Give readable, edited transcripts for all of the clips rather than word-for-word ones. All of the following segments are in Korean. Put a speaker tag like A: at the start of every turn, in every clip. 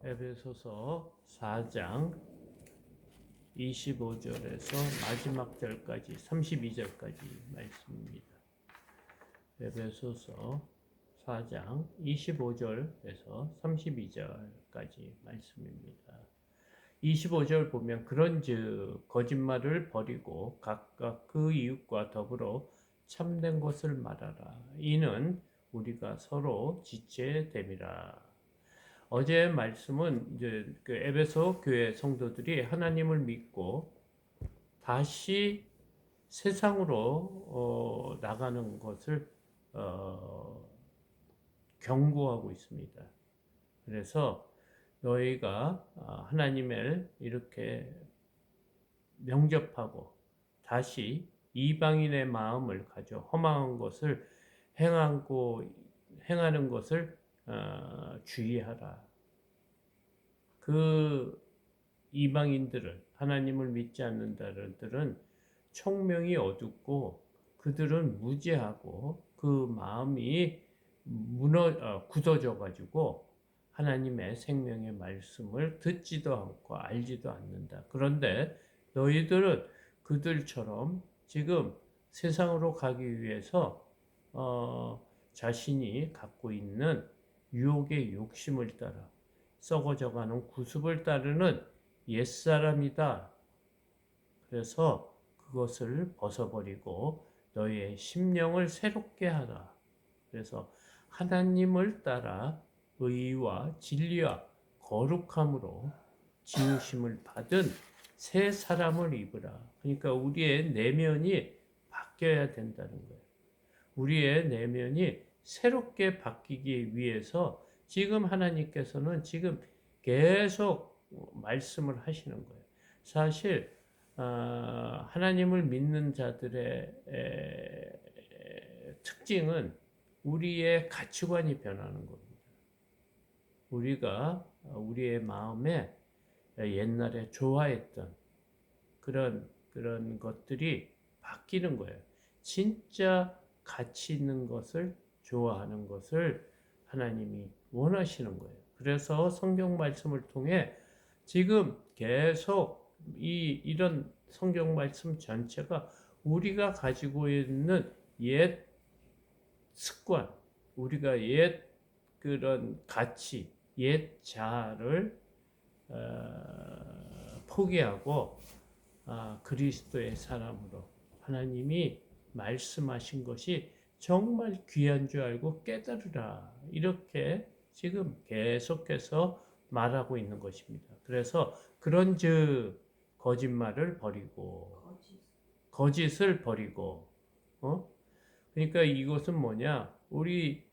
A: 에베소서 4장 25절에서 마지막 절까지 32절까지 말씀입니다. 에베소서 4장 25절에서 32절까지 말씀입니다. 25절 보면 그런즉 거짓말을 버리고 각각 그 이웃과 더불어 참된 것을 말하라. 이는 우리가 서로 지체됨이라. 어제 말씀은 이제 그 에베소 교회 성도들이 하나님을 믿고 다시 세상으로 나가는 것을 경고하고 있습니다. 그래서 너희가 하나님을 이렇게 영접하고 다시 이방인의 마음을 가져 험한 것을 행하는 것을 주의하라. 그 이방인들은 하나님을 믿지 않는 자들은 총명이 어둡고 그들은 무지하고 그 마음이 굳어져 가지고 하나님의 생명의 말씀을 듣지도 않고 알지도 않는다. 그런데 너희들은 그들처럼 지금 세상으로 가기 위해서 자신이 갖고 있는 유혹의 욕심을 따라 썩어져가는 구습을 따르는 옛사람이다. 그래서 그것을 벗어버리고 너희의 심령을 새롭게 하라. 그래서 하나님을 따라 의와 진리와 거룩함으로 지으심을 받은 새 사람을 입으라. 그러니까 우리의 내면이 바뀌어야 된다는 거예요. 우리의 내면이 새롭게 바뀌기 위해서 지금 하나님께서는 지금 계속 말씀을 하시는 거예요. 사실 하나님을 믿는 자들의 특징은 우리의 가치관이 변하는 겁니다. 우리가 우리의 마음에 옛날에 좋아했던 그런 것들이 바뀌는 거예요. 진짜 가치 있는 것을 좋아하는 것을 하나님이 원하시는 거예요. 그래서 성경 말씀을 통해 지금 계속 이런 성경 말씀 전체가 우리가 가지고 있는 옛 습관, 우리가 옛 그런 가치, 옛 자아를 포기하고 그리스도의 사람으로 하나님이 말씀하신 것이 정말 귀한 줄 알고 깨달으라. 이렇게 지금 계속해서 말하고 있는 것입니다. 그래서 그런즉 거짓말을 버리고 거짓을 버리고 그러니까 이것은 뭐냐? 우리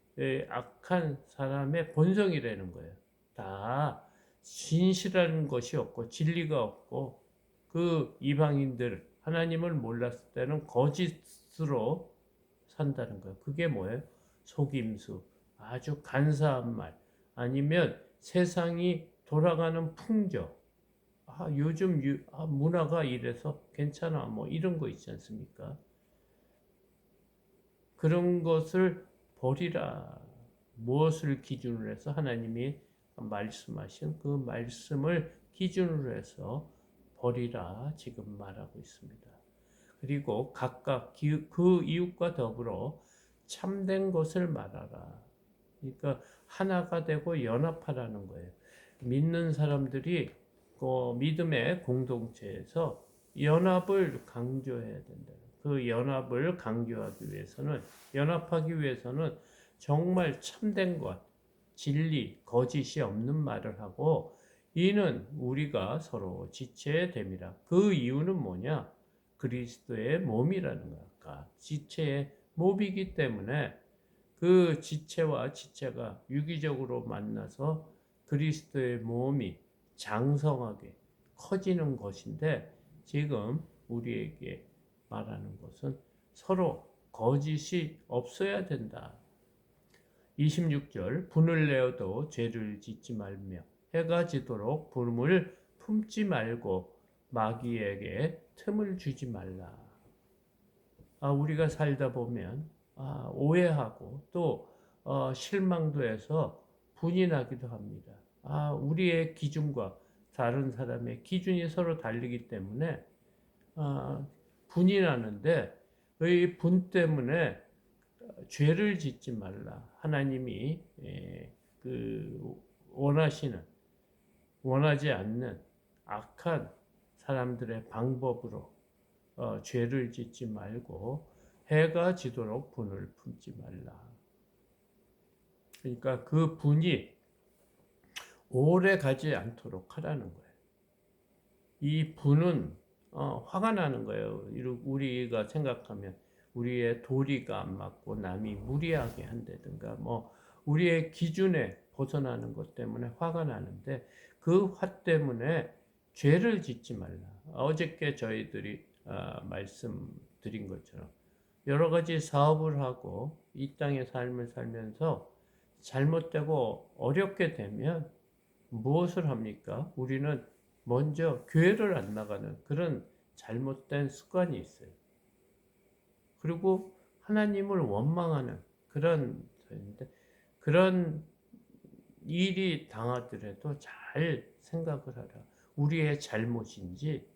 A: 악한 사람의 본성이라는 거예요. 다 진실한 것이 없고 진리가 없고 그 이방인들 하나님을 몰랐을 때는 거짓으로 산다는 거예요. 그게 뭐예요? 속임수, 아주 간사한 말, 아니면 세상이 돌아가는 풍조. 요즘 문화가 이래서 괜찮아. 뭐 이런 거 있지 않습니까? 그런 것을 버리라. 무엇을 기준으로 해서 하나님이 말씀하신 그 말씀을 기준으로 해서 버리라. 지금 말하고 있습니다. 그리고 각각 그 이웃과 더불어 참된 것을 말하라. 그러니까 하나가 되고 연합하라는 거예요. 믿는 사람들이 믿음의 공동체에서 연합을 강조해야 된다. 그 연합을 강조하기 위해서는, 연합하기 위해서는 정말 참된 것, 진리, 거짓이 없는 말을 하고, 이는 우리가 서로 지체됨이라. 그 이유는 뭐냐? 그리스도의 몸이라는 거야. 지체의 몸이기 때문에 그 지체와 지체가 유기적으로 만나서 그리스도의 몸이 장성하게 커지는 것인데, 지금 우리에게 말하는 것은 서로 거짓이 없어야 된다. 26절 분을 내어도 죄를 짓지 말며 해가 지도록 부름을 품지 말고 마귀에게 틈을 주지 말라. 우리가 살다 보면 오해하고 또 실망도 해서 분이 나기도 합니다. 우리의 기준과 다른 사람의 기준이 서로 다르기 때문에 분이 나는데 이 분 때문에 죄를 짓지 말라. 하나님이 원하지 않는 악한 사람들의 방법으로 죄를 짓지 말고 해가 지도록 분을 품지 말라. 그러니까 그 분이 오래 가지 않도록 하라는 거예요. 이 분은 화가 나는 거예요. 우리가 생각하면 우리의 도리가 안 맞고 남이 무리하게 한다든가 뭐 우리의 기준에 벗어나는 것 때문에 화가 나는데 그 화 때문에 죄를 짓지 말라. 어저께 저희들이 말씀드린 것처럼 여러 가지 사업을 하고 이 땅의 삶을 살면서 잘못되고 어렵게 되면 무엇을 합니까? 우리는 먼저 교회를 안 나가는 그런 잘못된 습관이 있어요. 그리고 하나님을 원망하는 그런 일이 당하더라도 잘 생각을 하라. 우리의 잘못인지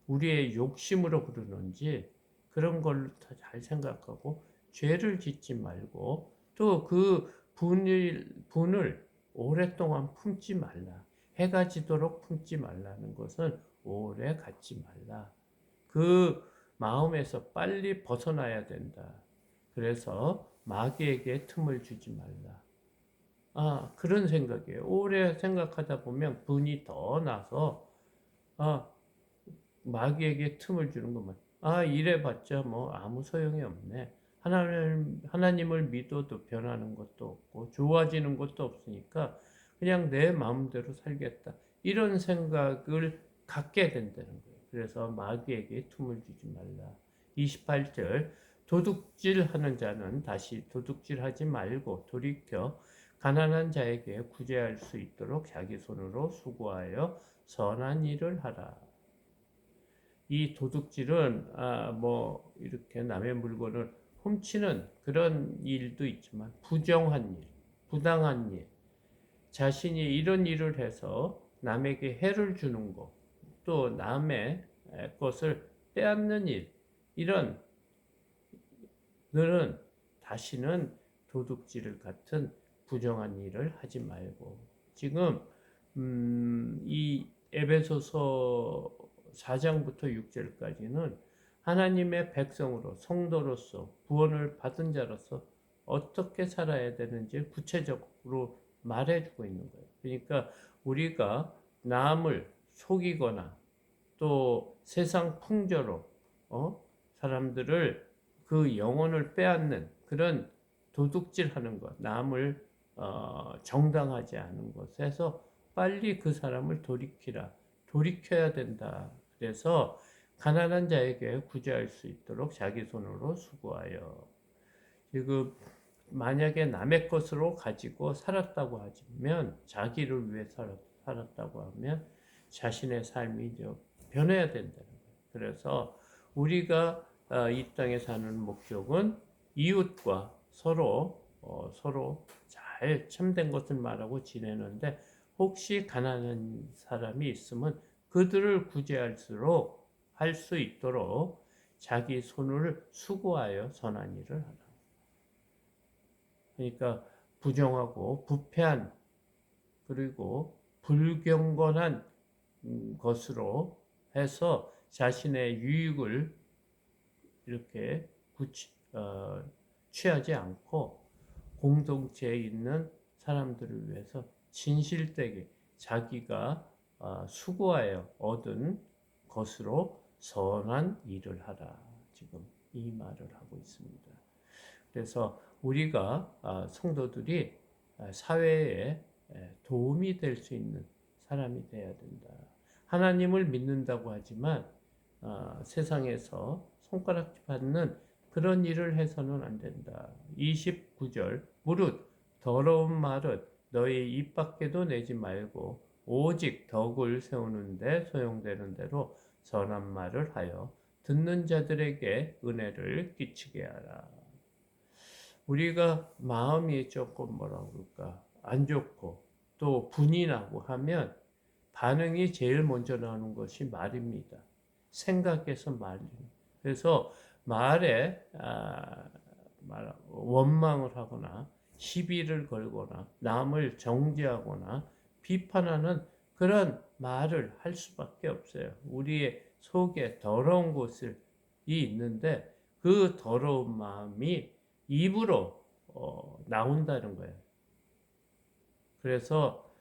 A: 우리의 욕심으로 그러는지 그런 걸 잘 생각하고 죄를 짓지 말고 또 그 분을 오랫동안 품지 말라. 해가 지도록 품지 말라는 것은 오래 갖지 말라. 그 마음에서 빨리 벗어나야 된다. 그래서 마귀에게 틈을 주지 말라. 그런 생각이에요. 오래 생각하다 보면 분이 더 나서 마귀에게 틈을 주는 것만. 이래봤자 뭐 아무 소용이 없네. 하나님을 믿어도 변하는 것도 없고 좋아지는 것도 없으니까 그냥 내 마음대로 살겠다. 이런 생각을 갖게 된다는 거예요. 그래서 마귀에게 틈을 주지 말라. 28절 도둑질하는 자는 다시 도둑질하지 말고 돌이켜 가난한 자에게 구제할 수 있도록 자기 손으로 수고하여 선한 일을 하라. 이 도둑질은 뭐 이렇게 남의 물건을 훔치는 그런 일도 있지만 부정한 일, 부당한 일, 자신이 이런 일을 해서 남에게 해를 주는 것, 또 남의 것을 빼앗는 일, 이런 너는 다시는 도둑질 같은 부정한 일을 하지 말고 지금 이 에베소서 4장부터 6절까지는 하나님의 백성으로 성도로서 구원을 받은 자로서 어떻게 살아야 되는지 구체적으로 말해주고 있는 거예요. 그러니까 우리가 남을 속이거나 또 세상 풍조로 사람들을 그 영혼을 빼앗는 그런 도둑질하는 것, 남을 정당하지 않은 것에서 빨리 그 사람을 돌이켜야 된다. 그래서 가난한 자에게 구제할 수 있도록 자기 손으로 수고하여. 지금 만약에 남의 것으로 가지고 살았다고 하면 자기를 위해 살았다고 하면 자신의 삶이 변해야 된다는 거예요. 그래서 우리가 이 땅에 사는 목적은 이웃과 서로 잘 참된 것을 말하고 지내는데 혹시 가난한 사람이 있으면 그들을 구제할수록 할 수 있도록 자기 손을 수고하여 선한 일을 하라. 그러니까 부정하고 부패한 그리고 불경건한 것으로 해서 자신의 유익을 이렇게 취하지 않고 공동체에 있는 사람들을 위해서 진실되게 자기가 수고하여 얻은 것으로 선한 일을 하라. 지금 이 말을 하고 있습니다. 그래서 우리가 성도들이 사회에 도움이 될 수 있는 사람이 되어야 된다. 하나님을 믿는다고 하지만 세상에서 손가락질 받는 그런 일을 해서는 안 된다. 29절 무릇 더러운 말은 너희 입 밖에도 내지 말고 오직 덕을 세우는데 소용되는 대로 선한 말을 하여 듣는 자들에게 은혜를 끼치게 하라. 우리가 마음이 조금 뭐라 그럴까 안 좋고 또 분이 나고 하면 반응이 제일 먼저 나오는 것이 말입니다. 생각에서 말입니다. 그래서 말에 원망을 하거나 시비를 걸거나 남을 정죄하거나 비판하는 그런 말을 할 수밖에 없어요. 우리의 속에 더러운 것이 있는데 그 더러운 마음이 입으로 나온다는 거예요. 그래서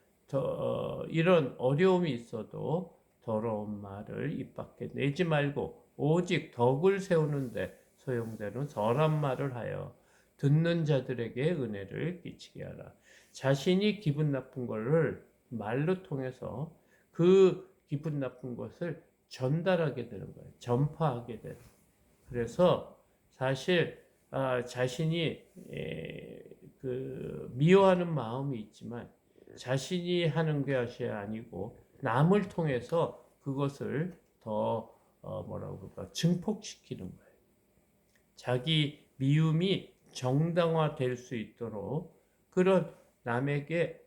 A: 이런 어려움이 있어도 더러운 말을 입 밖에 내지 말고 오직 덕을 세우는데 소용되는 선한 말을 하여 듣는 자들에게 은혜를 끼치게 하라. 자신이 기분 나쁜 것을 말로 통해서 그 기분 나쁜 것을 전달하게 되는 거예요. 전파하게 되는. 그래서 사실 자신이 미워하는 마음이 있지만 자신이 하는 것이 아니고 남을 통해서 그것을 더 증폭시키는 거예요. 자기 미움이 정당화될 수 있도록 그런 남에게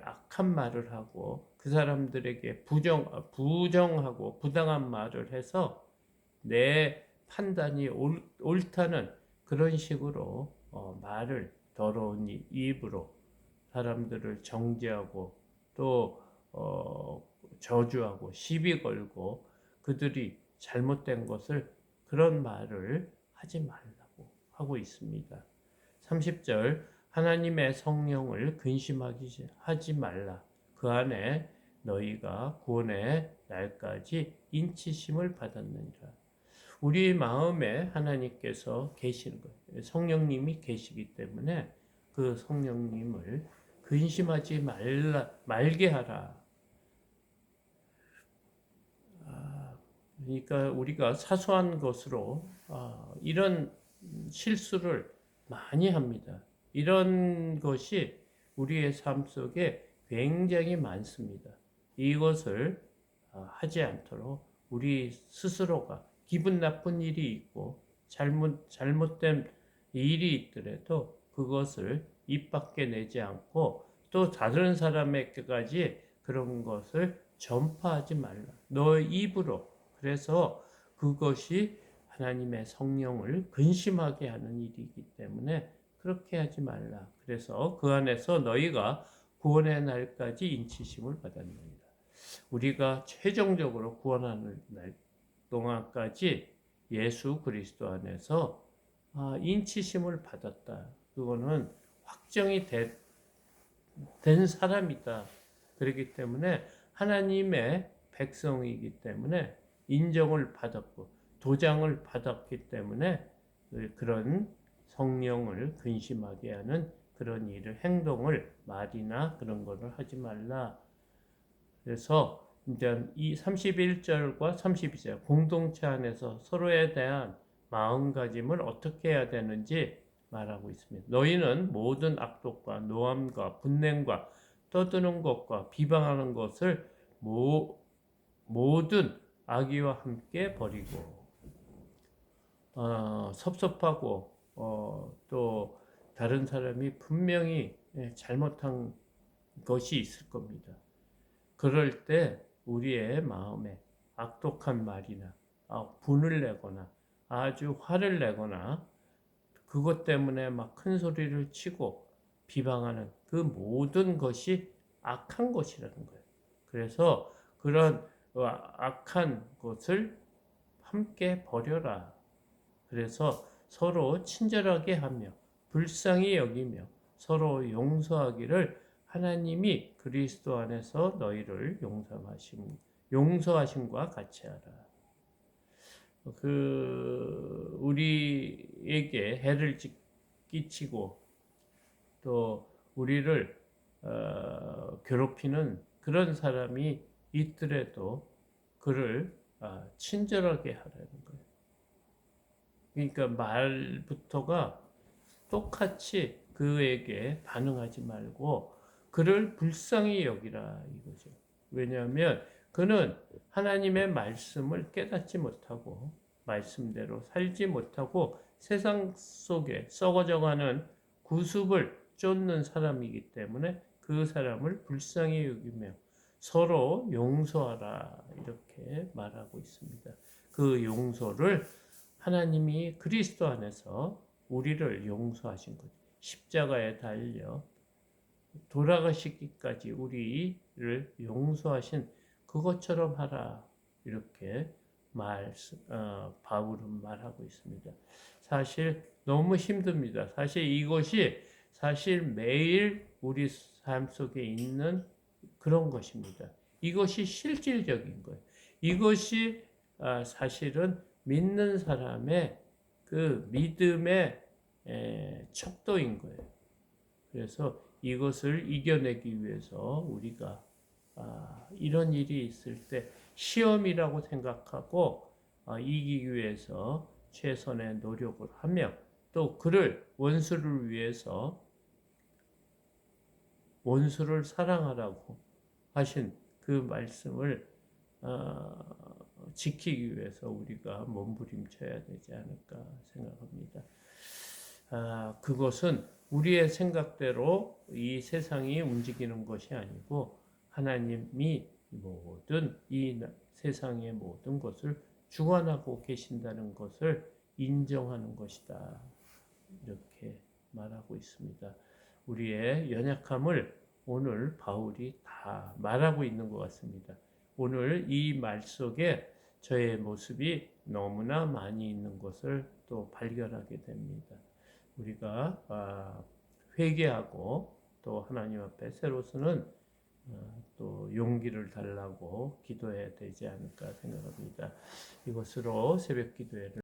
A: 악한 말을 하고 그 사람들에게 부정하고 부당한 말을 해서 내 판단이 옳다는 그런 식으로 말을 더러운 입으로 사람들을 정죄하고 또 저주하고 시비 걸고 그들이 잘못된 것을 그런 말을 하지 말라고 하고 있습니다. 30절 하나님의 성령을 근심하지 하지 말라. 그 안에 너희가 구원의 날까지 인치심을 받았느니라. 우리 마음에 하나님께서 계시는 거예요. 성령님이 계시기 때문에 그 성령님을 근심하지 말게 하라. 그러니까 우리가 사소한 것으로 이런 실수를 많이 합니다. 이런 것이 우리의 삶 속에 굉장히 많습니다. 이것을 하지 않도록 우리 스스로가 기분 나쁜 일이 있고 잘못된 일이 있더라도 그것을 입 밖에 내지 않고 또 다른 사람에게까지 그런 것을 전파하지 말라. 너의 입으로. 그래서 그것이 하나님의 성령을 근심하게 하는 일이기 때문에 그렇게 하지 말라. 그래서 그 안에서 너희가 구원의 날까지 인치심을 받았느니라. 우리가 최종적으로 구원하는 날 동안까지 예수 그리스도 안에서 인치심을 받았다. 그거는 확정이 된 사람이다. 그렇기 때문에 하나님의 백성이기 때문에 인정을 받았고 도장을 받았기 때문에 그런 성령을 근심하게 하는 그런 일을 행동을 말이나 그런 거를 하지 말라. 그래서 이제 이 31절과 32절 공동체 안에서 서로에 대한 마음가짐을 어떻게 해야 되는지 말하고 있습니다. 너희는 모든 악독과 노함과 분냄과 떠드는 것과 비방하는 것을 모든 악의와 함께 버리고 섭섭하고 또 다른 사람이 분명히 잘못한 것이 있을 겁니다. 그럴 때 우리의 마음에 악독한 말이나 분을 내거나 아주 화를 내거나 그것 때문에 막 큰 소리를 치고 비방하는 그 모든 것이 악한 것이라는 거예요. 그래서 그런 악한 것을 함께 버려라. 그래서 서로 친절하게 하며 불쌍히 여기며 서로 용서하기를 하나님이 그리스도 안에서 너희를 용서하심과 같이 하라. 우리에게 해를 끼치고 또 우리를 괴롭히는 그런 사람이 있더라도 그를 친절하게 하라는 거예요. 그러니까 말부터가 똑같이 그에게 반응하지 말고 그를 불쌍히 여기라 이거죠. 왜냐하면 그는 하나님의 말씀을 깨닫지 못하고 말씀대로 살지 못하고 세상 속에 썩어져가는 구습을 쫓는 사람이기 때문에 그 사람을 불쌍히 여기며 서로 용서하라 이렇게 말하고 있습니다. 그 용서를 하나님이 그리스도 안에서 우리를 용서하신 거죠. 십자가에 달려 돌아가시기까지 우리를 용서하신 그것처럼 하라 이렇게 바울은 말하고 있습니다. 사실 너무 힘듭니다. 사실 이것이 사실 매일 우리 삶 속에 있는 그런 것입니다. 이것이 실질적인 거예요. 이것이 사실은 믿는 사람의 그 믿음의 척도인 거예요. 그래서 이것을 이겨내기 위해서 우리가 이런 일이 있을 때 시험이라고 생각하고 이기기 위해서 최선의 노력을 하며 또 그를 원수를 위해서 원수를 사랑하라고 하신 그 말씀을 지키기 위해서 우리가 몸부림쳐야 되지 않을까 생각합니다. 그것은 우리의 생각대로 이 세상이 움직이는 것이 아니고 하나님이 모든 이 세상의 모든 것을 주관하고 계신다는 것을 인정하는 것이다. 이렇게 말하고 있습니다. 우리의 연약함을 오늘 바울이 다 말하고 있는 것 같습니다. 오늘 이 말 속에 저의 모습이 너무나 많이 있는 것을 또 발견하게 됩니다. 우리가 회개하고 또 하나님 앞에 새로 서는 또 용기를 달라고 기도해야 되지 않을까 생각합니다. 이것으로 새벽 기도회를